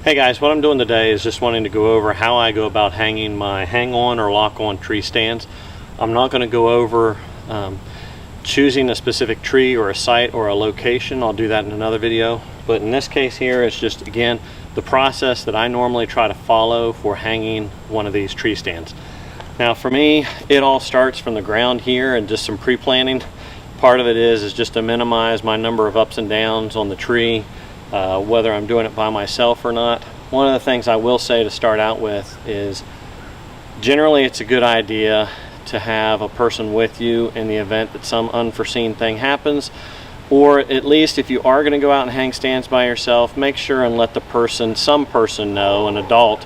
Hey guys, what I'm doing today is just wanting to go over how I go about hanging my hang-on or lock-on tree stands. I'm not going to go over choosing a specific tree or a site or a location. I'll do that in another video. But in this case here, it's just, again, the process that I normally try to follow for hanging one of these tree stands. Now for me, it all starts from the ground here and just some pre-planning. Part of it is just to minimize my number of ups and downs on the tree. Whether I'm doing it by myself or not. One of the things I will say to start out with is generally it's a good idea to have a person with you in the event that some unforeseen thing happens, or at least if you are going to go out and hang stands by yourself, make sure and let some person know, an adult,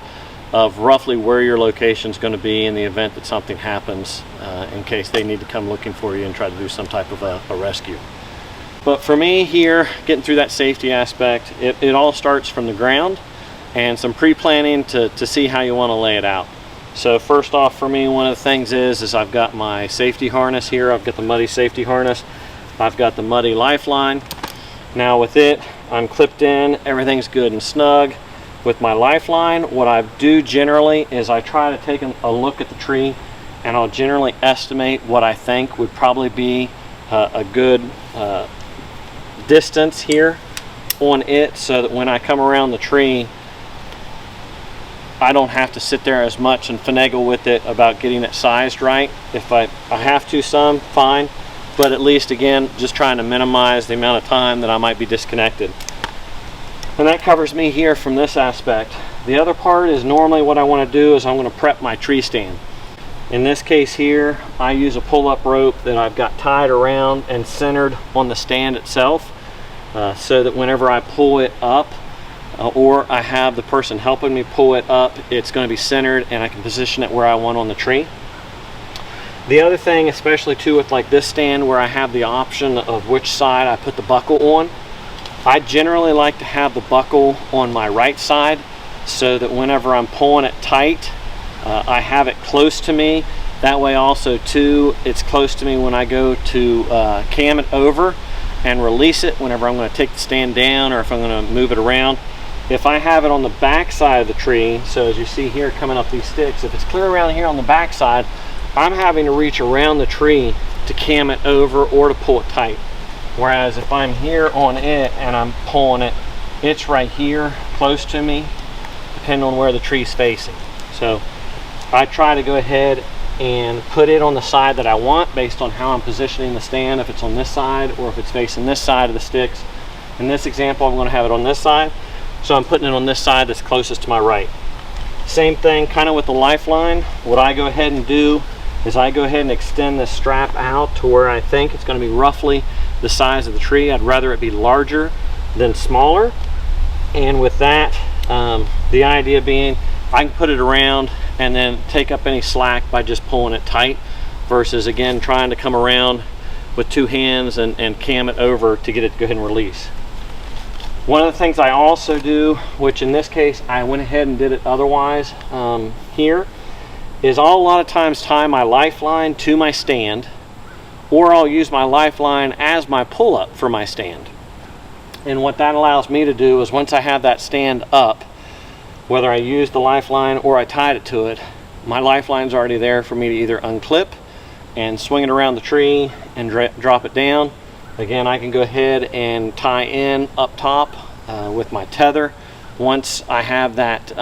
of roughly where your location is going to be in the event that something happens, in case they need to come looking for you and try to do some type of a rescue. But for me here, getting through that safety aspect, it all starts from the ground and some pre-planning to see how you want to lay it out. So first off for me, one of the things is I've got my safety harness here. I've got the muddy safety harness. I've got the muddy lifeline. Now with it, I'm clipped in, everything's good and snug. With my lifeline, what I do generally is I try to take a look at the tree and I'll generally estimate what I think would probably be a good distance here on it, so that when I come around the tree I don't have to sit there as much and finagle with it about getting it sized right. If I have to some, fine, but at least again just trying to minimize the amount of time that I might be disconnected. And that covers me here from this aspect. The other part is normally what I want to do is I'm going to prep my tree stand. In this case here, I use a pull-up rope that I've got tied around and centered on the stand itself, so that whenever I pull it up, or I have the person helping me pull it up, it's going to be centered and I can position it where I want on the tree. The other thing, especially too with like this stand where I have the option of which side I put the buckle on, I generally like to have the buckle on my right side, so that whenever I'm pulling it tight, I have it close to me. That way also too, it's close to me when I go to cam it over and release it whenever I'm going to take the stand down, or if I'm going to move it around. If I have it on the back side of the tree, so as you see here coming up these sticks, if it's clear around here on the back side, I'm having to reach around the tree to cam it over or to pull it tight. Whereas if I'm here on it and I'm pulling it, it's right here close to me, depending on where the tree's facing. So I try to go ahead and put it on the side that I want based on how I'm positioning the stand, if it's on this side or if it's facing this side of the sticks. In this example, I'm going to have it on this side, so I'm putting it on this side that's closest to my right. Same thing kind of with the lifeline. What I go ahead and do is I go ahead and extend this strap out to where I think it's going to be roughly the size of the tree. I'd rather it be larger than smaller. And with that, the idea being I can put it around and then take up any slack by just pulling it tight, versus again trying to come around with two hands and cam it over to get it to go ahead and release. One of the things I also do, which in this case I went ahead and did it otherwise here, is I'll a lot of times tie my lifeline to my stand, or I'll use my lifeline as my pull-up for my stand. And what that allows me to do is once I have that stand up, whether I use the lifeline or I tied it to it, my lifeline's already there for me to either unclip and swing it around the tree and drop it down. Again, I can go ahead and tie in up top with my tether. Once I have that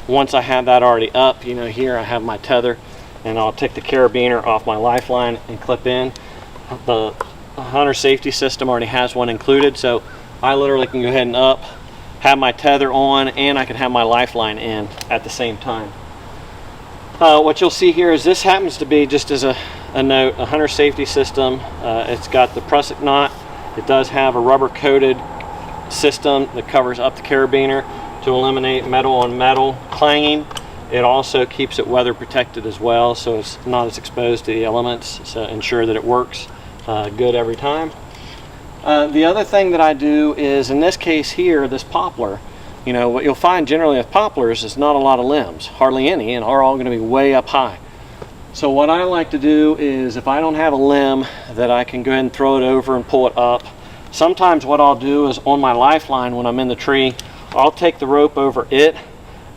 already up, you know, here I have my tether, and I'll take the carabiner off my lifeline and clip in. The hunter safety system already has one included, so I literally can go ahead and up, have my tether on, and I can have my lifeline in at the same time. What you'll see here is this happens to be, just as a note, a hunter safety system. It's got the prusik knot. It does have a rubber coated system that covers up the carabiner to eliminate metal on metal clanging. It also keeps it weather protected as well, so it's not as exposed to the elements, so ensure that it works good every time. The other thing that I do is, in this case here, this poplar, you know, what you'll find generally with poplars is not a lot of limbs, hardly any, and are all going to be way up high. So what I like to do is, if I don't have a limb that I can go ahead and throw it over and pull it up, sometimes what I'll do is on my lifeline when I'm in the tree, I'll take the rope over it,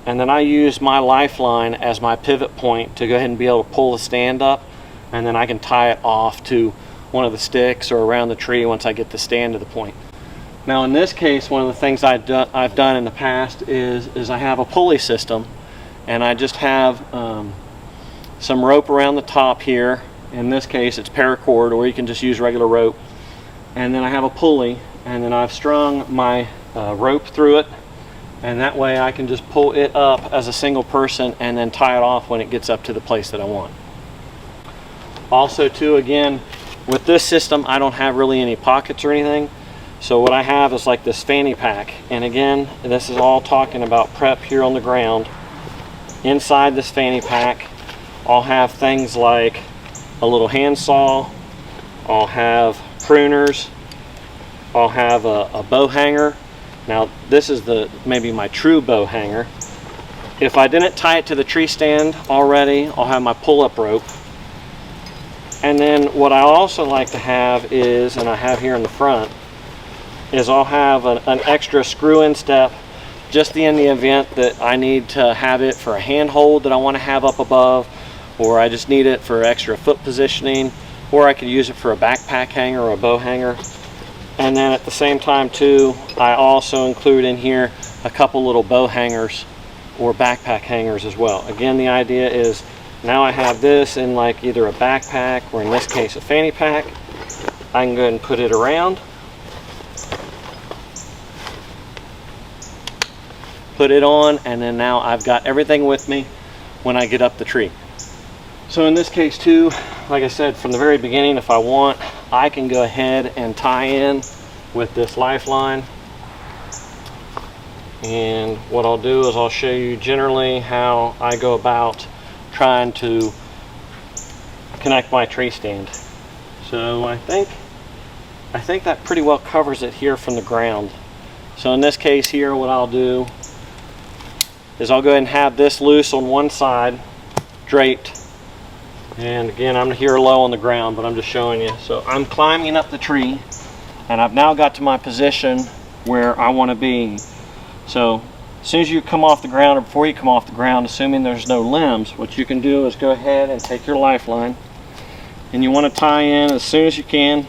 and then I use my lifeline as my pivot point to go ahead and be able to pull the stand up, and then I can tie it off to one of the sticks or around the tree once I get the stand to the point. Now in this case, one of the things I've done in the past is I have a pulley system, and I just have some rope around the top here. In this case it's paracord, or you can just use regular rope, and then I have a pulley, and then I've strung my rope through it, and that way I can just pull it up as a single person and then tie it off when it gets up to the place that I want. Also too, again, with this system I don't have really any pockets or anything, so what I have is like this fanny pack, and again this is all talking about prep here on the ground. Inside this fanny pack I'll have things like a little handsaw, I'll have pruners, I'll have a bow hanger. Now this is maybe my true bow hanger. If I didn't tie it to the tree stand already, I'll have my pull-up rope. And then what I also like to have is, and I have here in the front, is I'll have an extra screw-in step just in the event that I need to have it for a handhold that I want to have up above, or I just need it for extra foot positioning, or I could use it for a backpack hanger or a bow hanger. And then at the same time too, I also include in here a couple little bow hangers or backpack hangers as well. Again, the idea is now I have this in like either a backpack, or in this case a fanny pack. I can go ahead and put it around, put it on, and then now I've got everything with me when I get up the tree. So in this case too, like I said from the very beginning, if I want, I can go ahead and tie in with this lifeline. And what I'll do is I'll show you generally how I go about trying to connect my tree stand. So I think that pretty well covers it here from the ground. So in this case here, what I'll do is I'll go ahead and have this loose on one side, draped. And again, I'm here low on the ground, but I'm just showing you. So I'm climbing up the tree, and I've now got to my position where I want to be. So as soon as you come off the ground, or before you come off the ground, assuming there's no limbs, what you can do is go ahead and take your lifeline, and you want to tie in as soon as you can,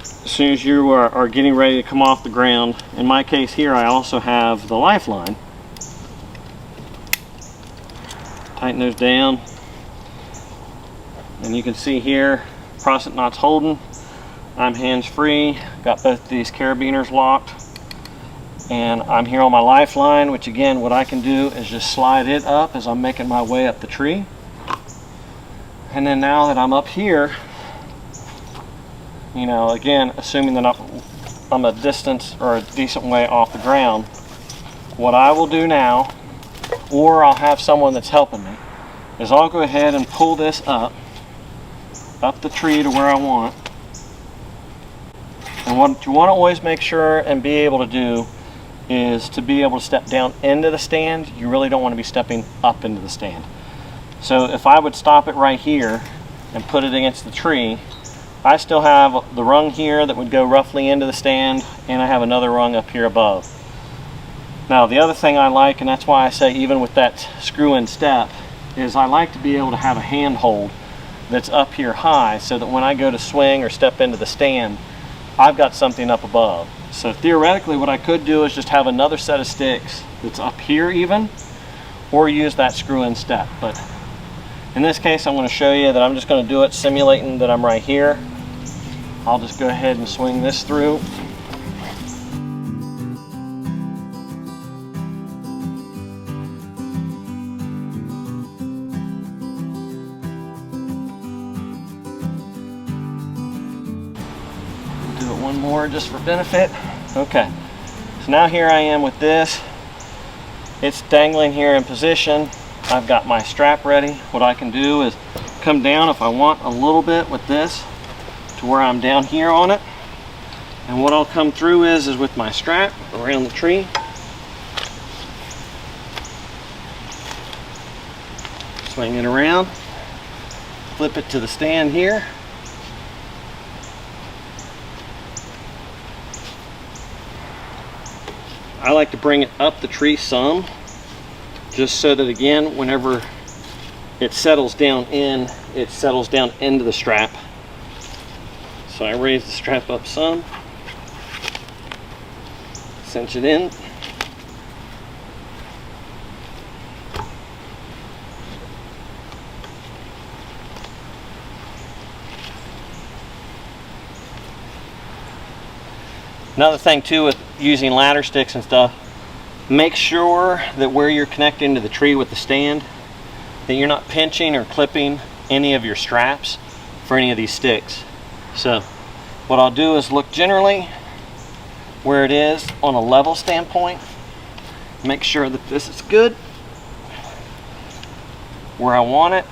as soon as you are getting ready to come off the ground. In my case here, I also have the lifeline. Tighten those down. And you can see here, prossant knot's holding. I'm hands-free, got both these carabiners locked, and I'm here on my lifeline, which again, what I can do is just slide it up as I'm making my way up the tree. And then now that I'm up here, you know, again, assuming that I'm a distance or a decent way off the ground, what I will do now, or I'll have someone that's helping me, is I'll go ahead and pull this up the tree to where I want. And what you want to always make sure and be able to do is to be able to step down into the stand. You really don't want to be stepping up into the stand. So if I would stop it right here and put it against the tree, I still have the rung here that would go roughly into the stand, and I have another rung up here above. Now the other thing I like, and that's why I say even with that screw-in step, is I like to be able to have a handhold that's up here high, so that when I go to swing or step into the stand, I've got something up above. So theoretically what I could do is just have another set of sticks that's up here even, or use that screw-in step. But in this case I'm going to show you that I'm just going to do it simulating that I'm right here. I'll just go ahead and swing this through. One more just for benefit. Okay, so now here I am with this. It's dangling here in position. I've got my strap ready. What I can do is come down if I want a little bit with this to where I'm down here on it. And what I'll come through is with my strap around the tree. Swing it around, flip it to the stand here. I like to bring it up the tree some, just so that again, whenever it settles down in, it settles down into the strap. So I raise the strap up some, cinch it in. Another thing too with using ladder sticks and stuff, make sure that where you're connecting to the tree with the stand, that you're not pinching or clipping any of your straps for any of these sticks. So what I'll do is look generally where it is on a level standpoint, make sure that this is good where I want it.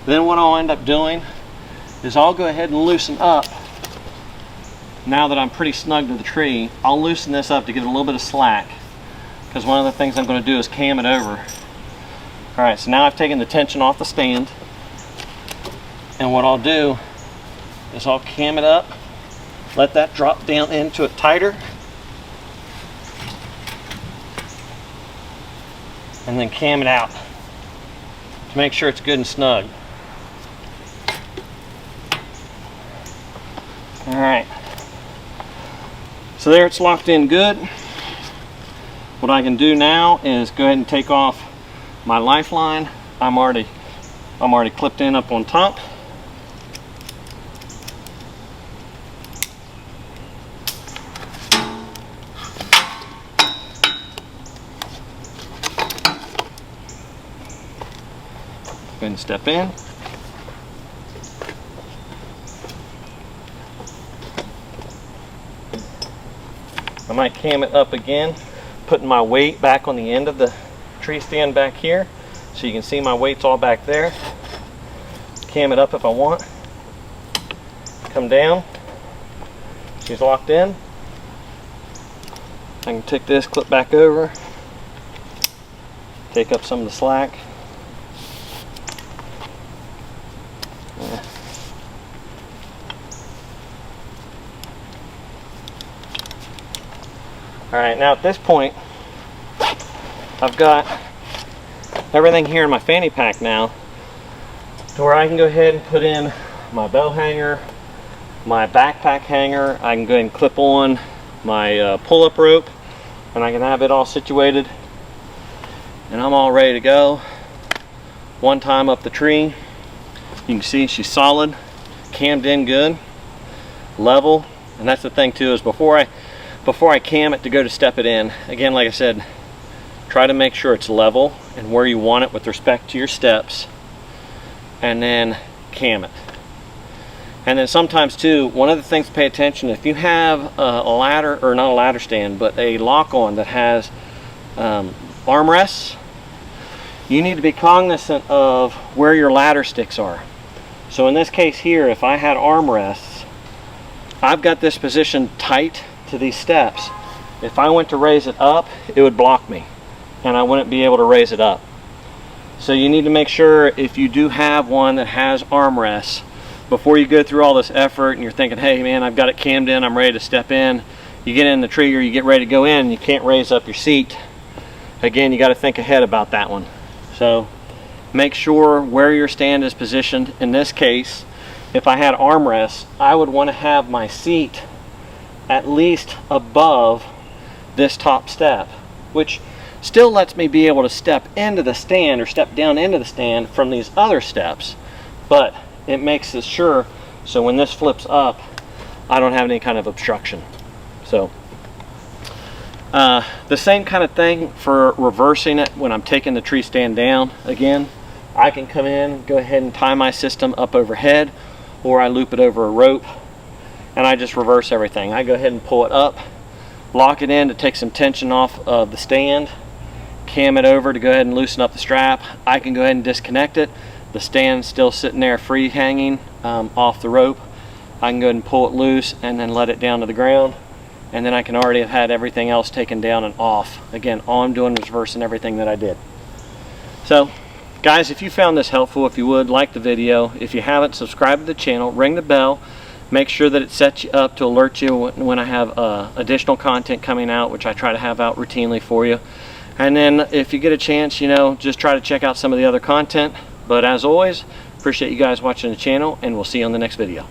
Then what I'll end up doing is I'll go ahead and loosen up. Now that I'm pretty snug to the tree, I'll loosen this up to get a little bit of slack, because one of the things I'm going to do is cam it over. Alright, so now I've taken the tension off the stand, and what I'll do is I'll cam it up, let that drop down into it tighter, and then cam it out to make sure it's good and snug. Alright. So there, it's locked in good. What I can do now is go ahead and take off my lifeline. I'm already clipped in up on top. Go ahead and step in. I might cam it up again, putting my weight back on the end of the tree stand back here, so you can see my weight's all back there. Cam it up if I want. Come down. She's locked in. I can take this, clip back over, take up some of the slack. Alright, now at this point, I've got everything here in my fanny pack now, to where I can go ahead and put in my bow hanger, my backpack hanger. I can go ahead and clip on my pull-up rope, and I can have it all situated, and I'm all ready to go. One time up the tree, you can see she's solid, cammed in good, level. And that's the thing too, is before I cam it to go to step it in, again, like I said, try to make sure it's level and where you want it with respect to your steps, and then cam it. And then sometimes too, one of the things to pay attention, if you have a ladder, or not a ladder stand, but a lock-on that has armrests, you need to be cognizant of where your ladder sticks are. So in this case here, if I had armrests, I've got this position tight to these steps. If I went to raise it up, it would block me and I wouldn't be able to raise it up. So you need to make sure, if you do have one that has armrests, before you go through all this effort and you're thinking, hey man, I've got it cammed in, I'm ready to step in, you get in the tree or you get ready to go in and you can't raise up your seat, again, you got to think ahead about that one. So make sure where your stand is positioned. In this case, if I had armrests, I would want to have my seat at least above this top step, which still lets me be able to step into the stand or step down into the stand from these other steps, but it makes it sure so when this flips up, I don't have any kind of obstruction. So the same kind of thing for reversing it when I'm taking the tree stand down. Again, I can come in, go ahead and tie my system up overhead, or I loop it over a rope and I just reverse everything. I go ahead and pull it up, lock it in to take some tension off of the stand, cam it over to go ahead and loosen up the strap. I can go ahead and disconnect it. The stand's still sitting there free hanging off the rope. I can go ahead and pull it loose and then let it down to the ground, and then I can already have had everything else taken down and off. Again, all I'm doing is reversing everything that I did. So guys, if you found this helpful, if you would, like the video. If you haven't, subscribe to the channel, ring the bell, Make sure that it sets you up to alert you when I have additional content coming out, which I try to have out routinely for you. And then if you get a chance, you know, just try to check out some of the other content. But as always, appreciate you guys watching the channel, and we'll see you on the next video.